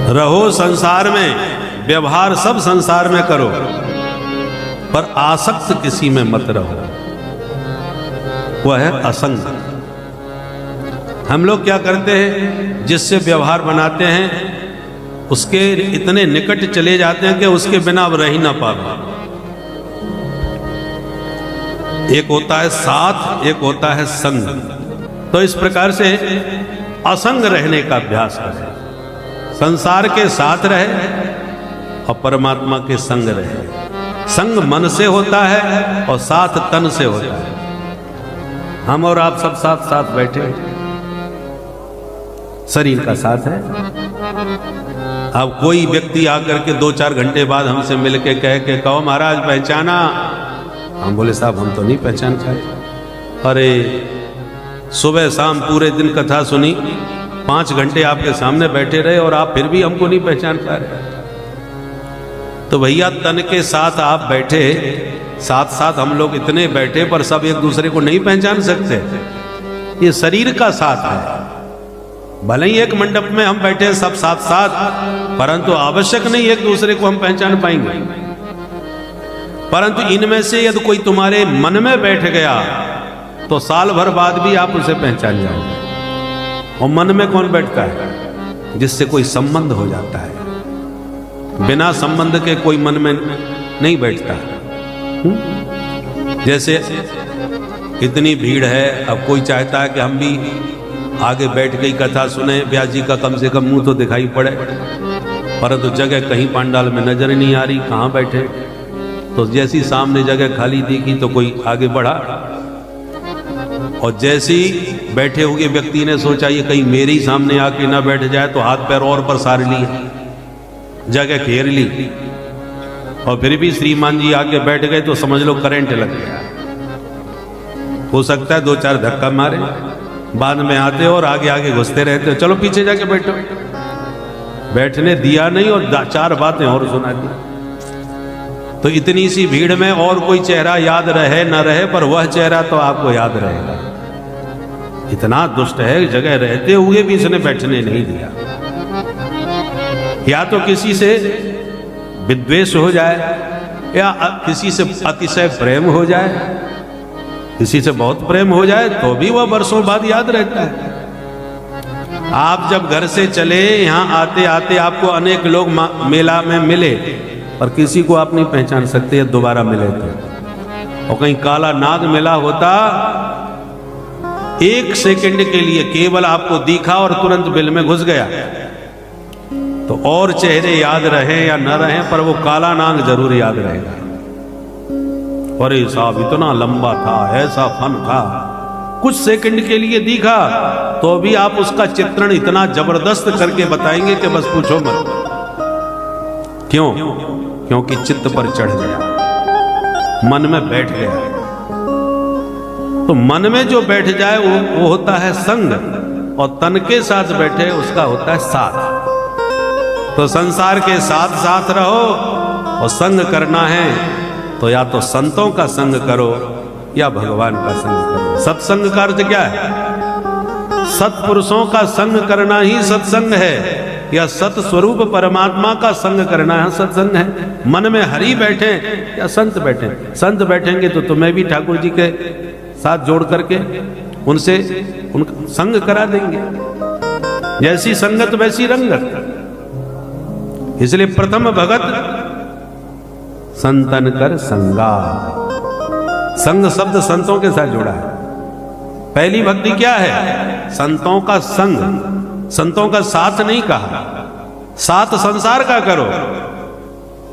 रहो संसार में, व्यवहार सब संसार में करो, पर आसक्त किसी में मत रहो। वह है असंग। हम लोग क्या करते हैं, जिससे व्यवहार बनाते हैं उसके इतने निकट चले जाते हैं कि उसके बिना अब रह ही ना पावे। एक होता है साथ, एक होता है संग। तो इस प्रकार से असंग रहने का अभ्यास करें। संसार के साथ रहे और परमात्मा के संग रहे। संग मन से होता है और साथ तन से होता है। हम और आप सब साथ साथ बैठे, शरीर का साथ है। अब कोई व्यक्ति आकर के 2-4 घंटे बाद हमसे मिलके कह के कहो महाराज पहचाना, हम बोले साहब हम तो नहीं पहचान पाए। अरे सुबह शाम पूरे दिन कथा सुनी, 5 घंटे आपके सामने बैठे रहे और आप फिर भी हमको नहीं पहचान पा रहे। तो भैया तन के साथ आप बैठे, साथ साथ हम लोग इतने बैठे, पर सब एक दूसरे को नहीं पहचान सकते। ये शरीर का साथ है। भले ही एक मंडप में हम बैठे सब साथ साथ, परंतु आवश्यक नहीं एक दूसरे को हम पहचान पाएंगे। परंतु इनमें से यदि कोई तुम्हारे मन में बैठ गया तो साल भर बाद भी आप उसे पहचान जाओगे। और मन में कौन बैठता है? जिससे कोई संबंध हो जाता है। बिना संबंध के कोई मन में नहीं बैठता। जैसे इतनी भीड़ है, अब कोई चाहता है कि हम भी आगे बैठ के कथा सुने, व्यास जी का कम से कम मुंह तो दिखाई पड़े, परंतु जगह कहीं पंडाल में नजर नहीं आ रही, कहाँ बैठे। तो जैसी सामने जगह खाली दिखी तो कोई आगे बढ़ा, और जैसे ही बैठे हुए व्यक्ति ने सोचा ये कहीं मेरे ही सामने आके ना बैठ जाए, तो हाथ पैर और पसार लिए, जगह घेर ली, और फिर भी श्रीमान जी आके बैठ गए तो समझ लो करंट लग गया। हो सकता है 2-4 धक्का मारे, बाद में आते और आगे आगे घुसते रहते, चलो पीछे जाके बैठो। बैठने दिया नहीं और 4 बातें और सुना दी। तो इतनी सी भीड़ में और कोई चेहरा याद रहे न रहे, पर वह चेहरा तो आपको याद रहेगा। इतना दुष्ट है, जगह रहते हुए भी इसने बैठने नहीं दिया। या तो किसी से विद्वेष हो जाए, या किसी से अतिशय प्रेम हो जाए। किसी से बहुत प्रेम हो जाए तो भी वह वर्षों बाद याद रहता है। आप जब घर से चले, यहाँ आते आते आपको अनेक लोग मेला में मिले, पर किसी को आप नहीं पहचान सकते दोबारा मिले तो। और कहीं काला नाग मिला होता, 1 सेकंड के लिए केवल आपको दिखा और तुरंत बिल में घुस गया, तो और चेहरे याद रहे या न रहे, पर वो काला नाग जरूर याद रहेगा। अरे साहब इतना लंबा था, ऐसा फन था, कुछ सेकंड के लिए दिखा, तो भी आप उसका चित्रण इतना जबरदस्त करके बताएंगे कि बस पूछो मत। क्यों? क्योंकि चित्त पर चढ़ गया, मन में बैठ गया। तो मन में जो बैठ जाए वो होता है संग, और तन के साथ बैठे उसका होता है साथ। तो संसार के साथ साथ रहो, और संग करना है तो या तो संतों का संग करो या भगवान का संग करो। सत्संग का अर्थ क्या है? सत्पुरुषों का संग करना ही सत्संग है, या सत स्वरूप परमात्मा का संग करना है सत्संग है। मन में हरि बैठे या संत बैठे, संत बैठेंगे तो तुम्हें भी ठाकुर जी के साथ जोड़ करके उनसे उनका संग करा देंगे। जैसी संगत वैसी रंगत। इसलिए प्रथम भगत संतन कर संगा। संग शब्द संतों के साथ जुड़ा है। पहली भक्ति क्या है? संतों का संग। संतों का साथ नहीं कहा, साथ संसार का करो,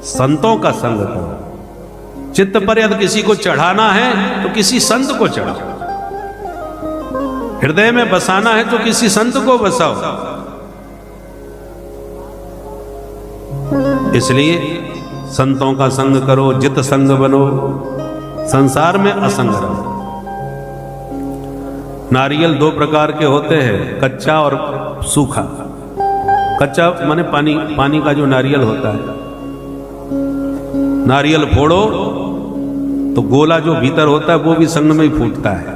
संतों का संग करो। चित्त पर यदि किसी को चढ़ाना है तो किसी संत को चढ़ाओ, हृदय में बसाना है तो किसी संत को बसाओ। इसलिए संतों का संग करो, जित संग बनो, संसार में असंग रहो। नारियल 2 प्रकार के होते हैं, कच्चा और सूखा। कच्चा माने पानी का जो नारियल होता है। नारियल फोड़ो तो गोला जो भीतर होता है वो भी संग में ही फूटता है,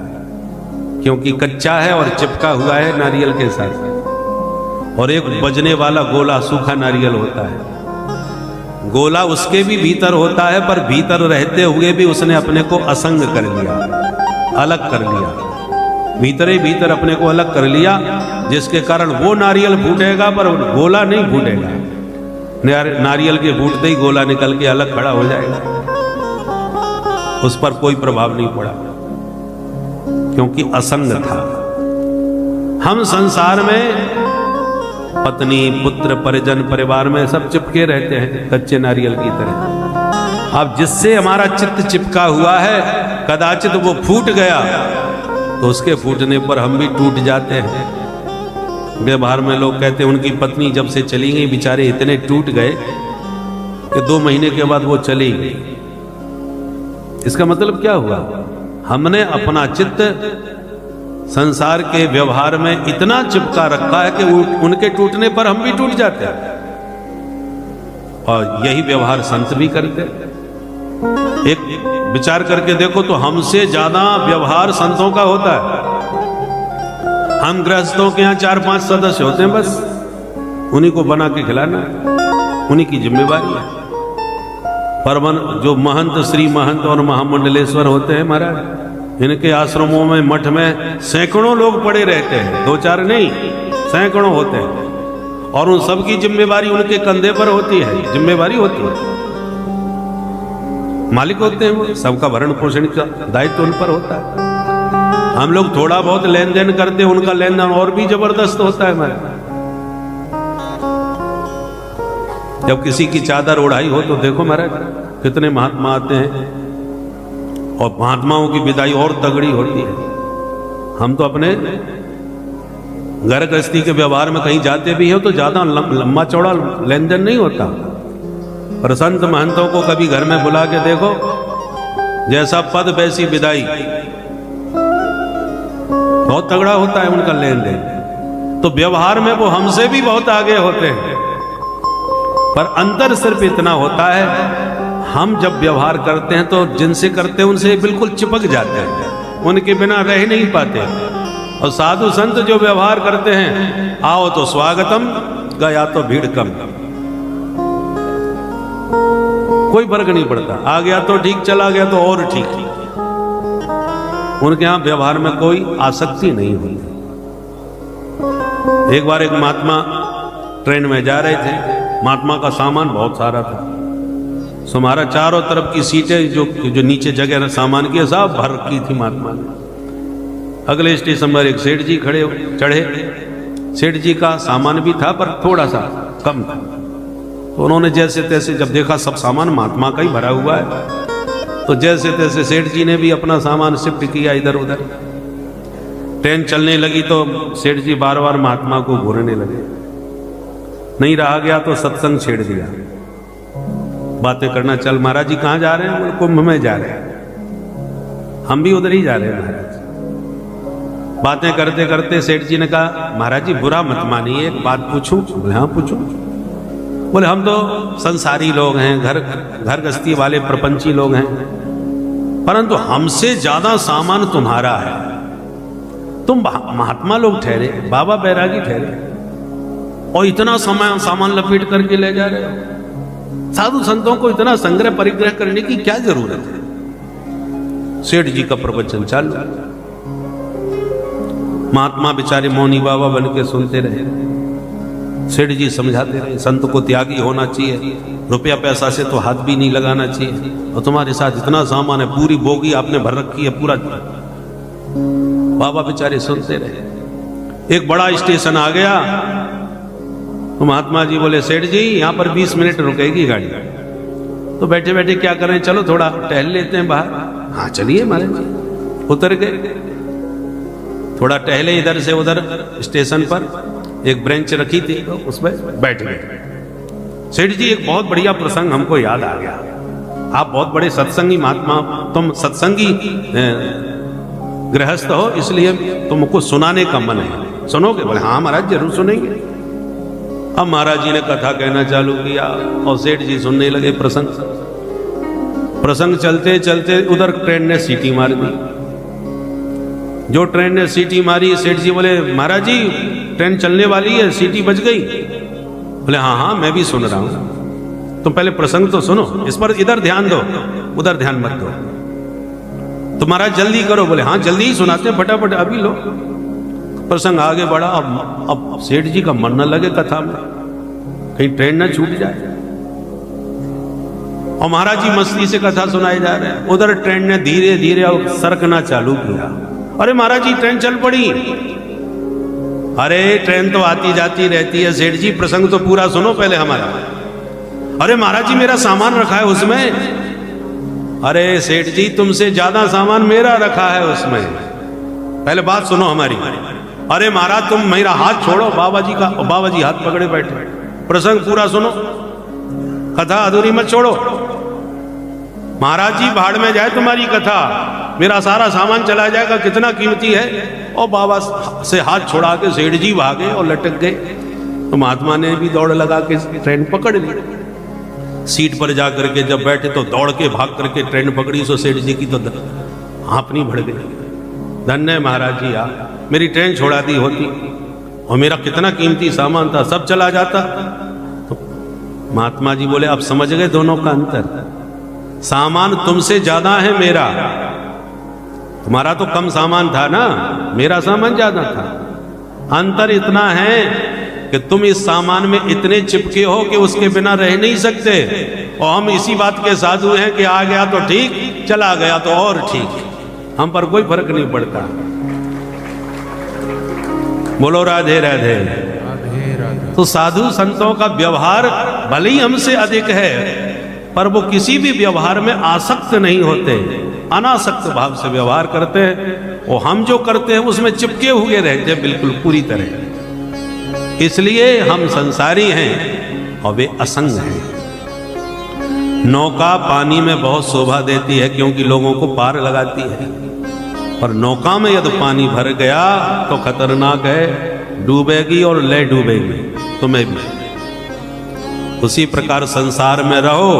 क्योंकि कच्चा है और चिपका हुआ है नारियल के साथ। और एक बजने वाला गोला सूखा नारियल होता है। गोला उसके भी भीतर होता है, पर भीतर रहते हुए भी उसने अपने को असंग कर लिया, अलग कर लिया, भीतर ही भीतर अपने को अलग कर लिया, जिसके कारण वो नारियल फूटेगा पर गोला नहीं फूटेगा। नारियल के फूटते ही गोला निकल के अलग खड़ा हो जाएगा, उस पर कोई प्रभाव नहीं पड़ा, क्योंकि असंग था। हम संसार में पत्नी, पुत्र, परिजन, परिवार में सब चिपके रहते हैं कच्चे नारियल की तरह। अब जिससे हमारा चित्त चिपका हुआ है, कदाचित वो फूट गया तो उसके फूटने पर हम भी टूट जाते हैं। व्यवहार में लोग कहते हैं उनकी पत्नी जब से चली गई बेचारे इतने टूट गए कि 2 महीने के बाद वो चली गई। इसका मतलब क्या हुआ? हमने अपना चित्त संसार के व्यवहार में इतना चिपका रखा है कि उनके टूटने पर हम भी टूट जाते हैं। और यही व्यवहार संत भी करते हैं। एक विचार करके देखो तो हमसे ज्यादा व्यवहार संतों का होता है। हम गृहस्थों के यहाँ 4-5 सदस्य होते हैं, बस उन्हीं को बना के खिलाना उन्हीं की जिम्मेवारी है। पर जो महंत, श्री महंत और महामंडलेश्वर होते हैं महाराज, इनके आश्रमों में, मठ में सैकड़ों लोग पड़े रहते हैं, 2-4 नहीं, सैकड़ों होते हैं, और उन सब की जिम्मेवारी उनके कंधे पर होती है, जिम्मेवारी होती है। मालिक होते हैं वो, सबका भरण पोषण का दायित्व उन पर होता है। हम लोग थोड़ा बहुत लेन देन करते हैं, उनका लेन देन और भी जबरदस्त होता है हमारे। जब किसी की चादर उड़ाई हो तो देखो महाराज कितने महात्मा आते हैं, और महात्माओं की विदाई और तगड़ी होती है। हम तो अपने घर गृहस्थी के व्यवहार में कहीं जाते भी हो तो ज्यादा लंबा चौड़ा लेन देन नहीं होता, पर संत महंतों को कभी घर में बुला के देखो, जैसा पद वैसी विदाई, बहुत तगड़ा होता है उनका लेन देन। तो व्यवहार में वो हमसे भी बहुत आगे होते हैं, पर अंतर सिर्फ इतना होता है, हम जब व्यवहार करते हैं तो जिनसे करते हैं उनसे बिल्कुल चिपक जाते हैं, उनके बिना रह नहीं पाते। और साधु संत जो व्यवहार करते हैं, आओ तो स्वागतम, गया तो भीड़ कम, कोई फर्क नहीं पड़ता, आ गया तो ठीक, चला गया तो और ठीक। उनके यहां व्यवहार में कोई आसक्ति नहीं होती। एक बार एक महात्मा ट्रेन में जा रहे थे, महात्मा का सामान बहुत सारा था, सो हमारा चारों तरफ की सीटें जो नीचे जगह सामान की सब भर की थी महात्मा ने। अगले स्टेशन पर एक सेठ जी चढ़े, सेठ जी का सामान भी था पर थोड़ा सा कम था, तो उन्होंने जैसे तैसे जब देखा सब सामान महात्मा का ही भरा हुआ है, तो जैसे तैसे सेठ जी ने भी अपना सामान शिफ्ट किया इधर उधर। ट्रेन चलने लगी तो सेठ जी बार बार महात्मा को घूरने लगे, नहीं रहा गया तो सत्संग छेड़ दिया, बातें करना, चल महाराज जी कहाँ जा रहे हैं? कुंभ में जा रहे हैं। हम भी उधर ही जा रहे हैं महाराज। बातें करते करते सेठ जी ने कहा, महाराज जी बुरा मत मानिए, एक बात पूछूं? हाँ पूछूं। बोले हम तो संसारी लोग हैं, घर गृहस्थी वाले प्रपंची लोग हैं, परंतु हमसे ज्यादा सामान तुम्हारा है। तुम महात्मा लोग ठहरे, बाबा बैरागी ठहरे, और इतना सामान लपेट करके ले जा रहे हो। साधु संतों को इतना संग्रह परिग्रह करने की क्या जरूरत है? सेठ जी का प्रवचन चालू, महात्मा बेचारे मौनी बाबा बन के सुनते रहे। सेठ जी समझाते रहे, संत को त्यागी होना चाहिए, रुपया पैसा से तो हाथ भी नहीं लगाना चाहिए, और तुम्हारे साथ इतना सामान है, पूरी बोगी आपने भर रखी है पूरा। बाबा बेचारे सुनते रहे। एक बड़ा स्टेशन आ गया तो महात्मा जी बोले, सेठ जी यहाँ पर 20 मिनट रुकेगी गाड़ी। तो बैठे बैठे क्या करें, चलो थोड़ा टहल लेते हैं बाहर। हाँ चलिए महाराज। उतर गए, थोड़ा टहले इधर से उधर। स्टेशन पर एक ब्रेंच रखी थी तो उसमें बैठ गए। सेठ जी एक बहुत बढ़िया प्रसंग हमको याद आ गया, आप बहुत बड़े सत्संगी महात्मा, तुम सत्संगी गृहस्थ हो, इसलिए तुमको सुनाने का मन है, सुनोगे? बोले हाँ महाराज जरूर सुनेंगे। अब महाराज जी ने कथा कहना चालू किया और सेठ जी सुनने लगे प्रसंग चलते चलते उधर ट्रेन ने सीटी मार दी। जो ट्रेन ने सीटी मारी, सेठ जी बोले, महाराज जी ट्रेन चलने वाली है, सीटी बज गई। बोले हाँ हाँ मैं भी सुन रहा हूं, तुम पहले प्रसंग तो सुनो, इस पर इधर ध्यान दो, उधर ध्यान मत दो। तो महाराज जल्दी करो। बोले हाँ जल्दी ही सुनाते हैं, फटाफट अभी लो। प्रसंग आगे बढ़ा। अब सेठ जी का मन न लगे कथा में, कहीं ट्रेन ना छूट जाए। और महाराज जी मस्ती से कथा सुनाई जा रहे हैं। उधर ट्रेन ने धीरे धीरे सरकना चालू किया। अरे महाराज जी ट्रेन चल पड़ी। अरे ट्रेन तो आती जाती रहती है सेठ जी, प्रसंग तो पूरा सुनो पहले हमारा। अरे महाराज जी मेरा सामान रखा है उसमें। अरे सेठ जी तुमसे ज्यादा सामान मेरा रखा है उसमें, पहले बात सुनो हमारी। अरे महाराज तुम मेरा हाथ छोड़ो, बाबा जी का। बाबा जी हाथ पकड़े बैठे। प्रसंग पूरा सुनो, कथा अधूरी मत छोड़ो। महाराज जी भाड़ में जाए तुम्हारी कथा, मेरा सारा सामान चला जाएगा, कितना कीमती है। और बाबा से हाथ छुड़ा के सेठ जी भागे और लटक गए। तो महात्मा ने भी दौड़ लगा के ट्रेन पकड़ ली। सीट पर जा करके जब बैठे तो दौड़ के भाग करके ट्रेन पकड़ी। सो सेठ जी की तो हाँफनी भर गई। धन्य महाराज जी, मेरी ट्रेन छोड़ा दी होती और मेरा कितना कीमती सामान था, सब चला जाता। तो महात्मा जी बोले अब समझ गए दोनों का अंतर। सामान तुमसे ज्यादा है मेरा, तुम्हारा तो कम सामान था ना, मेरा सामान ज्यादा था। अंतर इतना है कि तुम इस सामान में इतने चिपके हो कि उसके बिना रह नहीं सकते, और हम इसी बात के साधु हैं कि आ गया तो ठीक, चला गया तो और ठीक, हम पर कोई फर्क नहीं पड़ता। बोलो राधे राधे। तो साधु संतों का व्यवहार भले ही हमसे अधिक है, पर वो किसी भी व्यवहार में आसक्त नहीं होते, अनासक्त भाव से व्यवहार करते हैं। और हम जो करते हैं उसमें चिपके हुए रहते हैं बिल्कुल पूरी तरह। इसलिए हम संसारी हैं और वे असंग हैं। नौका पानी में बहुत शोभा देती है क्योंकि लोगों को पार लगाती है, पर नौका में यदि पानी भर गया तो खतरनाक है, डूबेगी और ले डूबेगी तुम्हें भी। उसी प्रकार संसार में रहो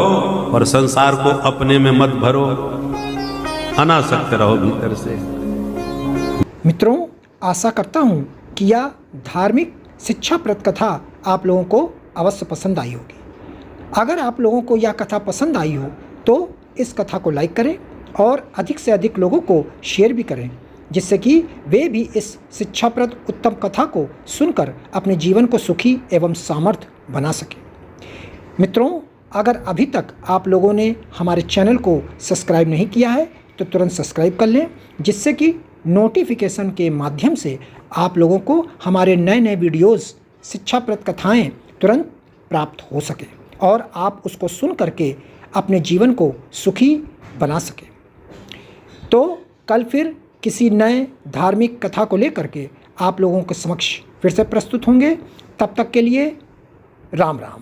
और संसार को अपने में मत भरो, अनासक्त रहो भीतर से। मित्रों, आशा करता हूँ कि यह धार्मिक शिक्षाप्रद कथा आप लोगों को अवश्य पसंद आई होगी। अगर आप लोगों को यह कथा पसंद आई हो तो इस कथा को लाइक करें और अधिक से अधिक लोगों को शेयर भी करें, जिससे कि वे भी इस शिक्षाप्रद उत्तम कथा को सुनकर अपने जीवन को सुखी एवं सामर्थ्य बना सकें। मित्रों, अगर अभी तक आप लोगों ने हमारे चैनल को सब्सक्राइब नहीं किया है तो तुरंत सब्सक्राइब कर लें, जिससे कि नोटिफिकेशन के माध्यम से आप लोगों को हमारे नए नए वीडियोस, शिक्षाप्रद कथाएं तुरंत प्राप्त हो सके और आप उसको सुन करके अपने जीवन को सुखी बना सकें। तो कल फिर किसी नए धार्मिक कथा को लेकर के आप लोगों के समक्ष फिर से प्रस्तुत होंगे। तब तक के लिए राम राम।